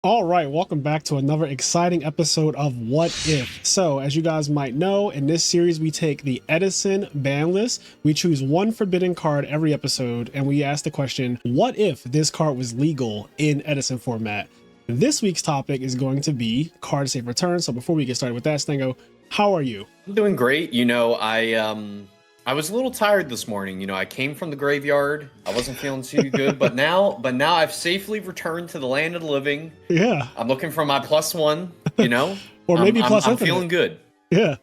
All right, welcome back to another exciting episode of What If. So, as you guys might know, in this series, we take the Edison ban list. We choose one forbidden card every episode, and we ask the question, what if this card was legal in Edison format? This week's topic is going to be card safe return. So before we get started with that, Stango, how are you? I'm doing great. I was a little tired this morning. I came from the graveyard. I wasn't feeling too good, but now I've safely returned to the land of the living. Yeah. I'm looking for my +1, Or maybe I'm feeling good. Yeah.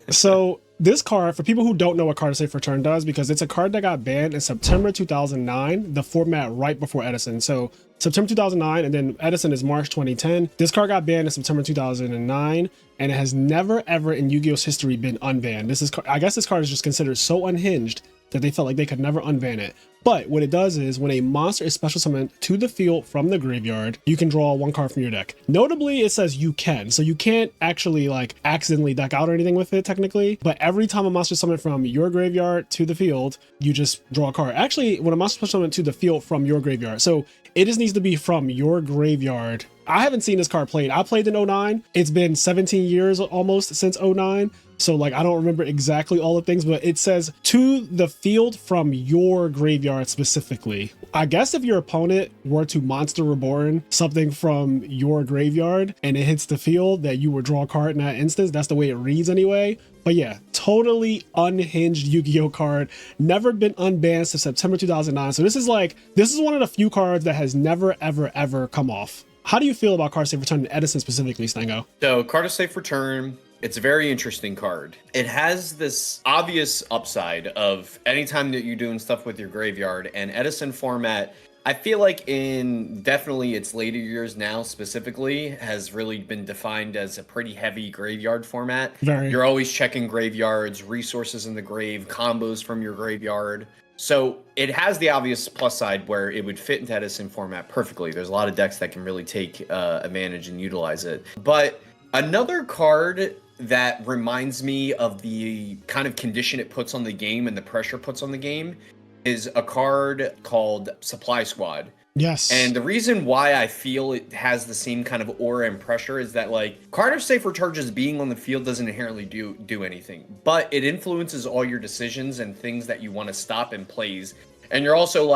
So this card, for people who don't know what card safe return does, because it's a card that got banned in September 2009, the format right before Edison. So September 2009, and then Edison is March 2010. This card got banned in September 2009, and it has never ever in Yu-Gi-Oh's history been unbanned. I guess this card is just considered so unhinged that they felt like they could never unban it. But what it does is when a monster is special summoned to the field from the graveyard, you can draw one card from your deck. Notably, it says you can. So you can't actually accidentally deck out or anything with it technically. But every time a monster is summoned from your graveyard to the field, you just draw a card. Actually, when a monster is summoned to the field from your graveyard. So it just needs to be from your graveyard. I haven't seen this card played. I played in 09. It's been 17 years almost since 09. So I don't remember exactly all the things, but it says to the field from your graveyard specifically. I guess if your opponent were to Monster Reborn something from your graveyard and it hits the field, that you would draw a card in that instance. That's the way it reads anyway. But yeah, totally unhinged Yu-Gi-Oh card. Never been unbanned since September 2009. So this is one of the few cards that has never, ever come off. How do you feel about card safe return in Edison specifically, Stango? So card safe return, it's a very interesting card. It has this obvious upside of anytime that you're doing stuff with your graveyard, and Edison format, I feel like in definitely its later years now specifically has really been defined as a pretty heavy graveyard format. You're always checking graveyards, resources in the grave, combos from your graveyard. So it has the obvious plus side where it would fit into Edison format perfectly. There's a lot of decks that can really take advantage and utilize it. But another card that reminds me of the kind of condition it puts on the game and the pressure it puts on the game is a card called Supply Squad. Yes. And the reason why I feel it has the same kind of aura and pressure is that card safe return just being on the field doesn't inherently do anything, but it influences all your decisions and things that you want to stop and plays. And you're also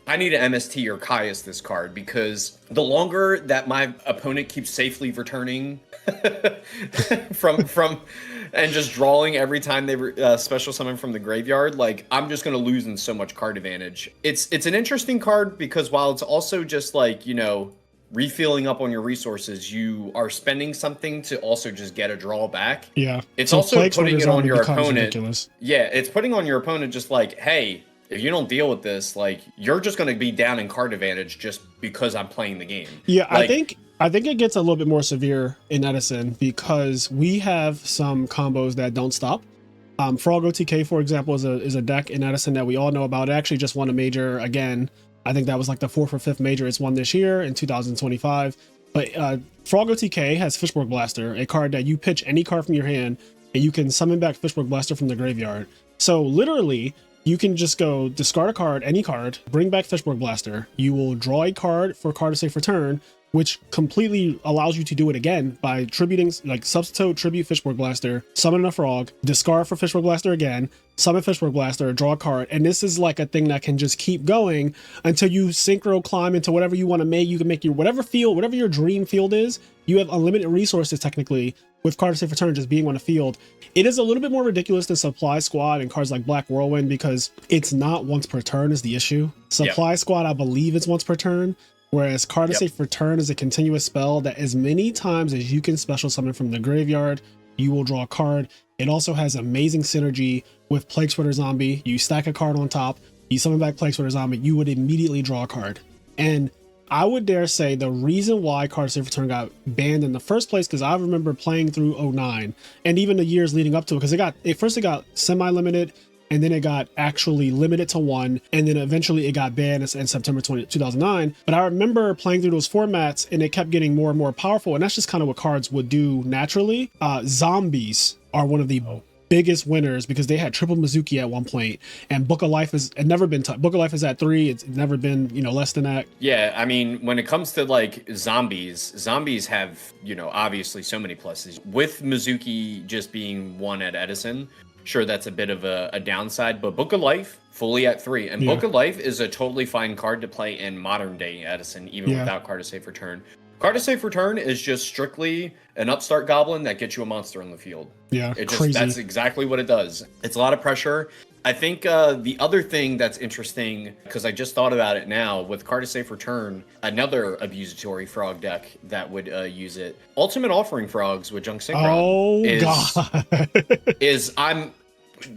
I need an MST or Caius this card, because the longer that my opponent keeps safely returning from and just drawing every time they special summon from the graveyard, I'm just going to lose in so much card advantage. It's an interesting card because while it's also just refilling up on your resources, you are spending something to also just get a draw back. Yeah. It's so also putting it on your opponent. Ridiculous. Yeah, it's putting on your opponent just hey, if you don't deal with this, you're just going to be down in card advantage just because I'm playing the game. Yeah, I think it gets a little bit more severe in Edison because we have some combos that don't stop. Frog OTK, for example, is a deck in Edison that we all know about. It actually just won a major again. I think that was the 4th or 5th major it's won this year in 2025. But Frog OTK has Fishborg Blaster, a card that you pitch any card from your hand and you can summon back Fishborg Blaster from the graveyard. So literally, you can just go discard a card, any card, bring back Fishborg Blaster. You will draw a card for card safe return, which completely allows you to do it again by tributing, substitute, tribute Fishborg Blaster, summon a frog, discard for Fishborg Blaster again, summon Fishborg Blaster, draw a card. And this is a thing that can just keep going until you synchro climb into whatever you want to make. You can make your whatever your dream field is. You have unlimited resources technically with card safe return just being on the field. It is a little bit more ridiculous than Supply Squad and cards like Black Whirlwind because it's not once per turn is the issue. Supply Squad, I believe it's once per turn, whereas card safe return is a continuous spell that as many times as you can special summon from the graveyard, you will draw a card. It also has amazing synergy with Plague Sweater Zombie. You stack a card on top, you summon back Plague Sweater Zombie, you would immediately draw a card. And I would dare say the reason why card safe return got banned in the first place, because I remember playing through 09 and even the years leading up to it, because it got semi-limited and then it got actually limited to 1, and then eventually it got banned in September 2009. But I remember playing through those formats and it kept getting more and more powerful, and that's just kind of what cards would do naturally. Zombies are one of the biggest winners because they had triple Mizuki at one point, and Book of Life has never been Book of Life is at 3. It's never been, less than that. Yeah, I mean, when it comes to like zombies have, obviously so many pluses. With Mizuki just being 1 at Edison, sure, that's a bit of a downside, but Book of Life fully at 3. And Book of Life is a totally fine card to play in modern day Edison, even without Card of Safe Return. Card of Safe Return is just strictly an upstart goblin that gets you a monster on the field. Yeah, that's exactly what it does. It's a lot of pressure. I think the other thing that's interesting, because I just thought about it now, with Card of Safe Return, another Abusatory Frog deck that would use it. Ultimate Offering Frogs with Junk Synchron I'm,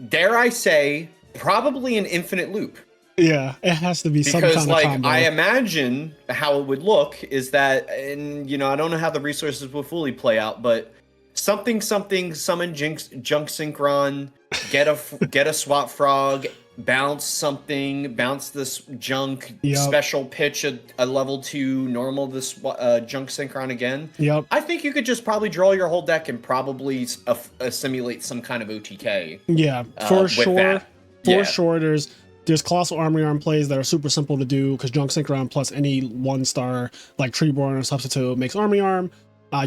dare I say, probably an infinite loop. Yeah, it has to be some kind of combo. I imagine how it would look is that, and I don't know how the resources will fully play out, but something, summon Junk Synchron, get a swap frog, bounce this junk, special pitch a level 2, normal this Junk Synchron again. Yep. I think you could just probably draw your whole deck and probably simulate some kind of OTK. Yeah, for sure. Sure, there's Colossal Armory Arm plays that are super simple to do because Junk Synchron plus any 1-star like Treeborn or Substitute makes Army Arm.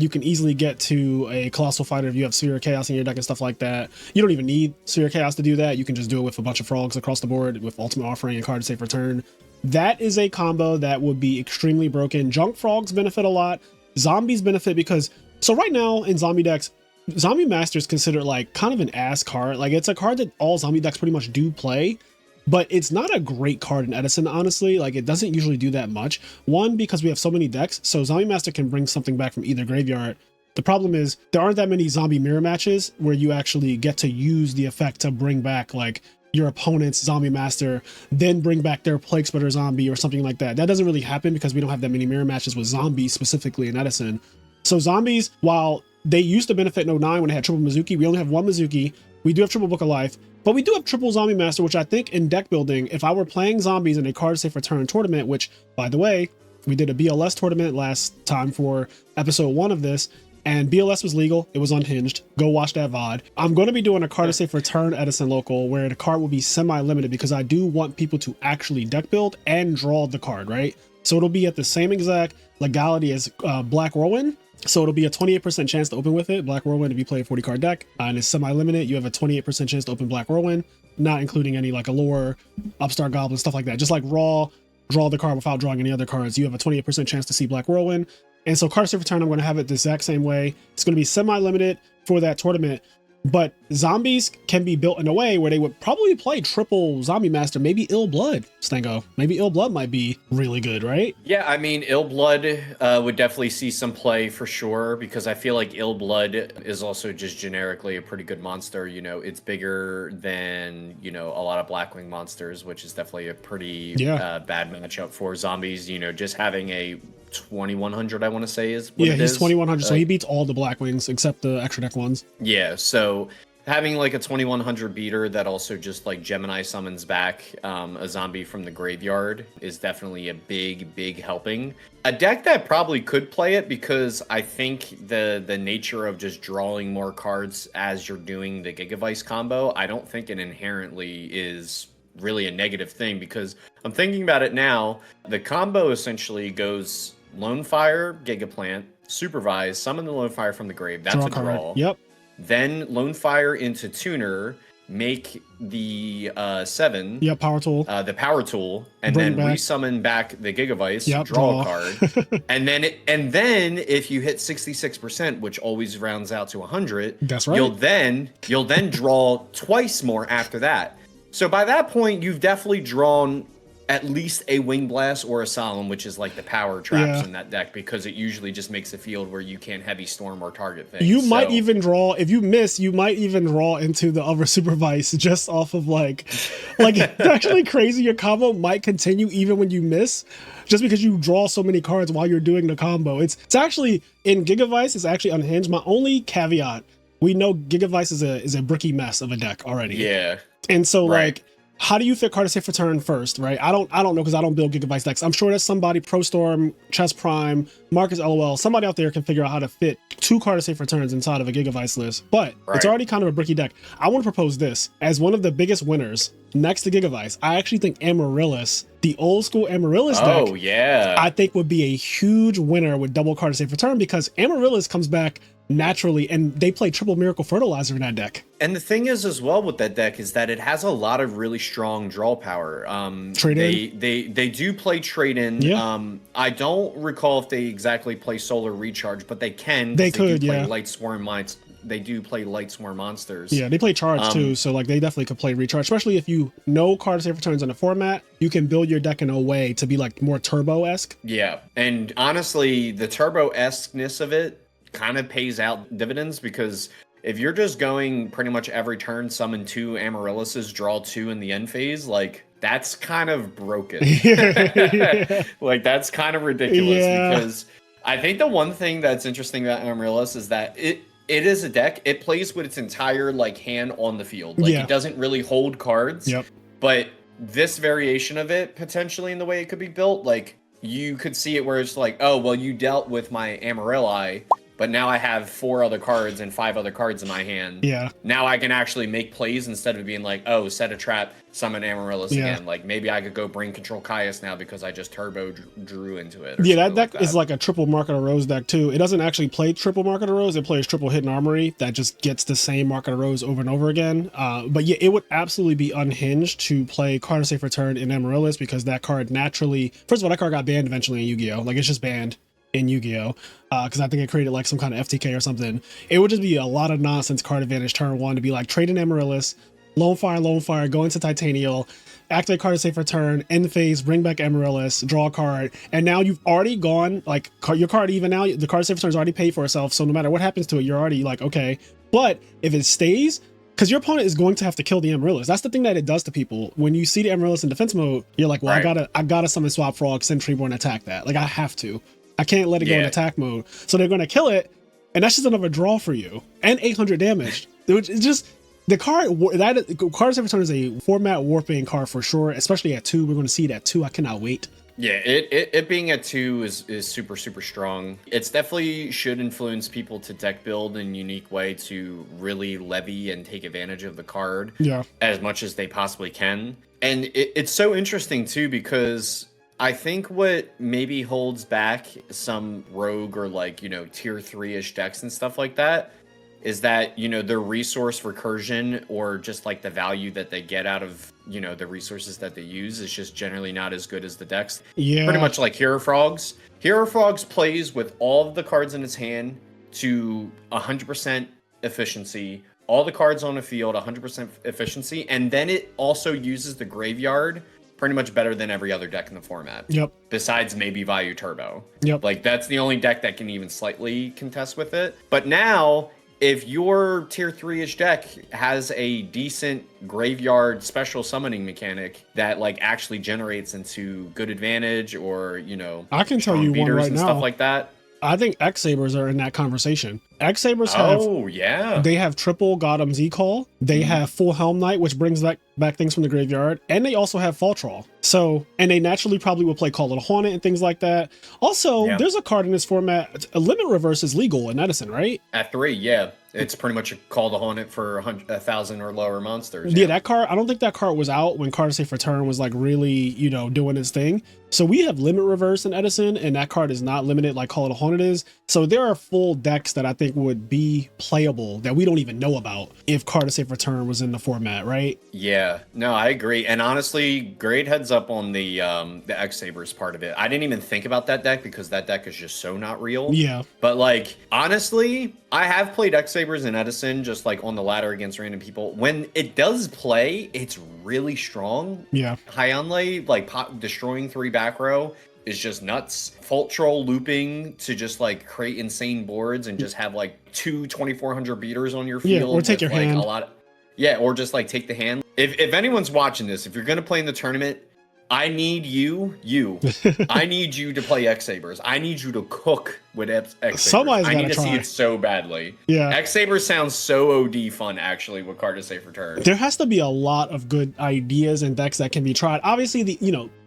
You can easily get to a Colossal Fighter if you have Sphere of Chaos in your deck and stuff like that. You don't even need Sphere of Chaos to do that. You can just do it with a bunch of frogs across the board with Ultimate Offering and Card of Safe Return. That is a combo that would be extremely broken. Junk Frogs benefit a lot. Zombies benefit because, so right now in zombie decks, Zombie Master is considered like kind of an ass card. Like it's a card that all zombie decks pretty much do play. But it's not a great card in Edison, honestly. Like, it doesn't usually do that much. One, because we have so many decks, so Zombie Master can bring something back from either graveyard. The problem is, there aren't that many zombie mirror matches where you actually get to use the effect to bring back, like, your opponent's Zombie Master, then bring back their Plague Spreader zombie or something like that. That doesn't really happen because we don't have that many mirror matches with zombies, specifically in Edison. So zombies, while they used to benefit in 09 when they had triple Mizuki, we only have 1 Mizuki. We do have triple Book of Life, but we do have triple Zombie Master, which I think in deck building, if I were playing zombies in a Card of Safe Return tournament, which, by the way, we did a BLS tournament last time for episode 1 of this, and BLS was legal. It was unhinged. Go watch that VOD. I'm going to be doing a Card of Safe Return Edison local where the card will be semi-limited because I do want people to actually deck build and draw the card, right? So it'll be at the same exact legality as Black Whirlwind. So it'll be a 28% chance to open with it. Black Whirlwind, if you play a 40 card deck and it's semi-limited, you have a 28% chance to open Black Whirlwind, not including any like Allure, Upstart Goblin, stuff like that. Just like raw, draw the card without drawing any other cards. You have a 28% chance to see Black Whirlwind. And so Card of Safe Return, I'm going to have it the exact same way. It's going to be semi-limited for that tournament. But zombies can be built in a way where they would probably play triple Zombie Master, maybe Ill Blood, Stango. Maybe Ill Blood might be really good, right? Yeah, I mean, Ill Blood would definitely see some play for sure, because I feel like Ill Blood is also just generically a pretty good monster. It's bigger than, a lot of Blackwing monsters, which is definitely a pretty bad matchup for zombies. Just having a 2100, I want to say is what it is. 2100, so he beats all the Blackwings except the extra deck ones. Yeah, so having like a 2100 beater that also just like Gemini summons back a zombie from the graveyard is definitely a big helping. A deck that probably could play it, because I think the nature of just drawing more cards as you're doing the Gigavice combo, I don't think it inherently is really a negative thing, because I'm thinking about it now. The combo essentially goes Lone Fire, Gigaplant, Supervise, summon the Lone Fire from the grave. That's a draw. Yep. Then Lone Fire into Tuner, make the 7. Yep, Power Tool. The Power Tool, and Bring then back. Resummon back the Gigavice, draw a card. and then if you hit 66%, which always rounds out to 100, that's right. You'll then draw twice more after that. So by that point, you've definitely drawn at least a Wing Blast or a Solemn, which is like the power traps in that deck, because it usually just makes a field where you can't Heavy Storm or target things. You might even draw, if you miss, you might even draw into the other Supervise just off of like it's actually crazy. Your combo might continue even when you miss, just because you draw so many cards while you're doing the combo. It's actually, in Gigavice, it's actually unhinged. My only caveat, we know Gigavice is a bricky mess of a deck already. Yeah. And so like, how do you fit Card Safe Return first, right? I don't know because I don't build Gigabytes decks. I'm sure that somebody, ProStorm, Chess Prime, Marcus LOL, somebody out there can figure out how to fit 2 Card Safe Returns inside of a Gigabytes list. But it's already kind of a bricky deck. I want to propose this as one of the biggest winners next to Gigabytes. I actually think Amaryllis, the old school Amaryllis deck, I think would be a huge winner with double Card Safe Return because Amaryllis comes back naturally and they play triple Miracle Fertilizer in that deck. And the thing is as well with that deck is that it has a lot of really strong draw power. They do play trade in. I don't recall if they exactly play Solar Recharge, but they can. They could play Light Swarm Mines. They do play Light Swarm monsters. Yeah, they play Charge too, so like they definitely could play Recharge, especially if you know Card Safe Returns on the format. You can build your deck in a way to be like more Turbo-esque. Yeah, and honestly, the Turbo-esqueness of it kind of pays out dividends because if you're just going pretty much every turn, summon 2 Amaryllises, draw 2 in the end phase, like that's kind of broken. Like that's kind of ridiculous because I think the one thing that's interesting about Amaryllis is that it is a deck. It plays with its entire like hand on the field. Like it doesn't really hold cards. But this variation of it potentially in the way it could be built, like you could see it where it's like, oh well, you dealt with my Amarilli, but now I have 4 other cards and 5 other cards in my hand. Yeah. Now I can actually make plays instead of being like, oh, set a trap, summon Amaryllis again. Like maybe I could go bring Control Caius now because I just turbo drew into it. Yeah, that deck is like a triple Market of Rose deck too. It doesn't actually play triple Market of Rose. It plays triple Hidden Armory that just gets the same Market of Rose over and over again. But yeah, it would absolutely be unhinged to play Card Safe Return in Amaryllis because that card naturally, first of all, that card got banned eventually in Yu-Gi-Oh! Like it's just banned in Yu-Gi-Oh! Because I think it created like some kind of FTK or something. It would just be a lot of nonsense card advantage turn 1 to be like trade in Amaryllis, Lone Fire, go into Titanial, activate Card Safe Return, end phase, bring back Amaryllis, draw a card, and now you've already gone, like your card even now, the Card Safe Return is already paid for itself, so no matter what happens to it, you're already like, okay. But if it stays, because your opponent is going to have to kill the Amaryllis. That's the thing that it does to people. When you see the Amaryllis in defense mode, you're like, well, I gotta summon Swap Frog, send Treeborn, attack that. Like I have to. I can't let it go in attack mode. So they're going to kill it, and that's just another draw for you. And 800 damage. It's just, the card, Card Safe Return is a format warping card for sure, especially at 2. We're going to see it at 2. I cannot wait. Yeah, it being at 2 is super, super strong. It's definitely should influence people to deck build in a unique way to really levy and take advantage of the card as much as they possibly can. And it's so interesting too because I think what maybe holds back some rogue or like, you know, tier 3-ish decks and stuff like that is that, you know, their resource recursion or just like the value that they get out of, you know, the resources that they use is just generally not as good as the decks. Yeah. Pretty much like Hero Frogs. Hero Frogs plays with all of the cards in its hand to 100% efficiency. All the cards on the field, 100% efficiency. And then it also uses the graveyard pretty much better than every other deck in the format. Besides maybe Vayu Turbo. Like that's the only deck that can even slightly contest with it. But now, if your tier 3-ish deck has a decent graveyard special summoning mechanic that like actually generates into good advantage or, you know, I can tell you one right and now. Stuff like that. I think X-Sabers are in that conversation. X-Sabers have, they have triple Gotham Z-Call. They have full Helm Knight, which brings back things from the graveyard. And they also have Fall Troll. So, and they naturally probably will play Call of the Haunted and things like that. Also, there's a card in this format, a Limit Reverse is legal in Edison, right? At 3, yeah. It's pretty much a Call of the Haunted for 1,000 or lower monsters. Yeah, that card, I don't think that card was out when Card Safe Return was like really, you know, doing its thing. So we have Limit Reverse in Edison, and that card is not limited like Call of the Haunted is. So there are full decks that I think would be playable that we don't even know about if Card Safe Return was in the format, right? Yeah, no, I agree. And honestly, great heads up on the X-Sabers part of it. I didn't even think about that deck because that deck is just so not real. Yeah. But like, honestly, I have played X-Sabers in Edison just like on the ladder against random people. When it does play, it's really strong. Yeah. Hyunlei, like destroying 3 back row is just nuts. Fault Troll looping to just like create insane boards and just have like 2 2400 beaters on your field. Yeah, or take your like hand. Or just like take the hand. If anyone's watching this, if you're going to play in the tournament, I need I need you to play X Sabers. I need you to cook with X Sabers. Somebody's I need gotta to see try. it so badly. Yeah. X Sabers sounds so OD fun actually with card to safe return. There has to be a lot of good ideas and decks that can be tried. Obviously,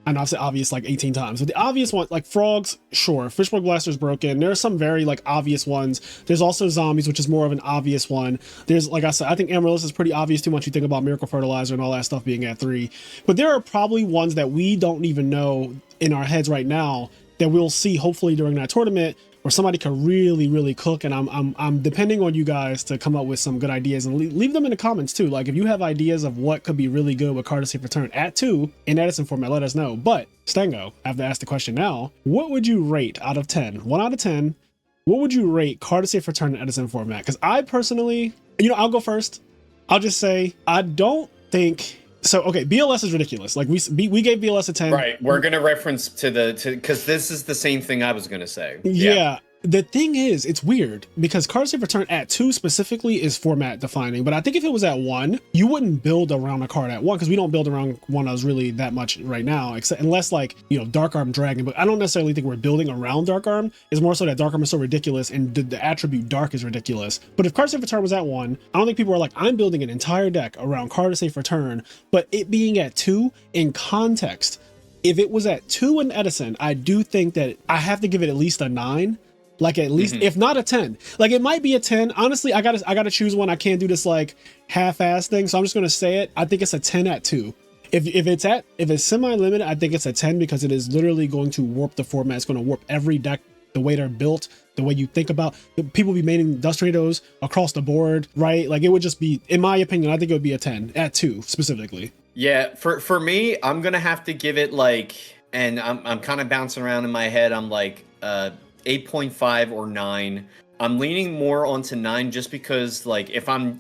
I know I've said obvious like 18 times, but the obvious one, like frogs, sure. Fishbowl Blaster's broken. There are some very like obvious ones. There's also zombies, which is more of an obvious one. There's, like I said, I think Amaryllis is pretty obvious too once you think about Miracle Fertilizer and all that stuff being at 3. But there are probably ones that we don't even know in our heads right now that we'll see hopefully during that tournament, where somebody could really cook. And I'm depending on you guys to come up with some good ideas and leave them in the comments too. Like if you have ideas of what could be really good with card to safe return at 2 in Edison format, let us know. But Stango, I have to ask the question now. What would you rate out of 10? 1 out of 10. What would you rate card to safe return in Edison format? Because I personally, I'll go first. I'll just say I don't think. So, okay, BLS is ridiculous. Like we gave BLS a 10. Right. We're going to reference to because this is the same thing I was going to say. Yeah. The thing is, it's weird because card safe return at 2 specifically is format defining. But I think if it was at 1, you wouldn't build around a card at 1 because we don't build around one of really that much right now, except unless like, Dark Arm Dragon. But I don't necessarily think we're building around Dark Arm. It's more so that Dark Arm is so ridiculous and the attribute Dark is ridiculous. But if card safe return was at 1, I don't think people are like, I'm building an entire deck around card safe return. But it being at 2 in context, if it was at 2 in Edison, I do think that I have to give it at least a 9. Like at least, if not a 10, like it might be a 10. Honestly, I gotta choose one. I can't do this like half-ass thing. So I'm just gonna say it. I think it's a 10 at 2. If it's semi-limited, I think it's a 10 because it is literally going to warp the format. It's going to warp every deck, the way they're built, the way you think about people be making dust tornadoes across the board, right? Like it would just be, in my opinion, I think it would be a 10 at 2 specifically. Yeah, for me, I'm gonna have to give it like, and I'm kind of bouncing around in my head. I'm like 8.5 or 9. I'm leaning more onto 9 just because like if I'm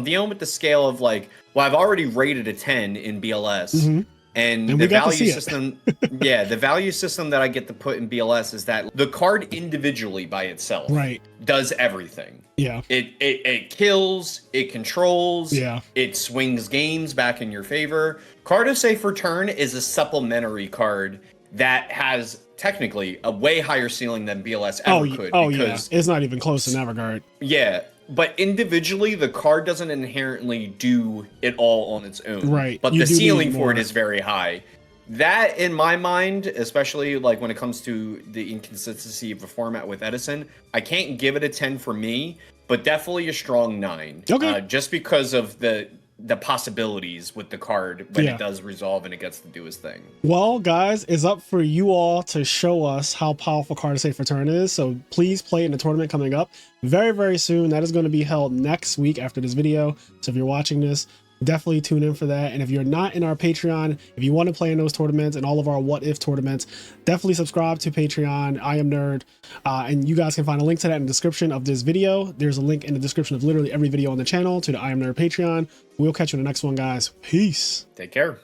dealing with the scale of like, well, I've already rated a 10 in BLS. And the value system, the value system that I get to put in BLS is that the card individually by itself does everything. Yeah. It kills, it controls, it swings games back in your favor. Card of Safe Return is a supplementary card that has technically a way higher ceiling than BLS ever could. Because it's not even close in that regard. Yeah. But individually, the card doesn't inherently do it all on its own. Right. But the ceiling for it is very high. That, in my mind, especially like when it comes to the inconsistency of the format with Edison, I can't give it a 10 for me, but definitely a strong 9. Okay. Just because of the possibilities with the card when it does resolve and it gets to do its thing. Well, guys, it's up for you all to show us how powerful card safe return is. So please play in the tournament coming up very, very soon. That is going to be held next week after this video. So if you're watching this, definitely tune in for that. And if you're not in our Patreon, if you want to play in those tournaments and all of our what if tournaments, definitely subscribe to Patreon, IMNerd, and you guys can find a link to that in the description of this video. There's a link in the description of literally every video on the channel to the IMNerd Patreon. We'll catch you in the next one, guys. Peace. Take care.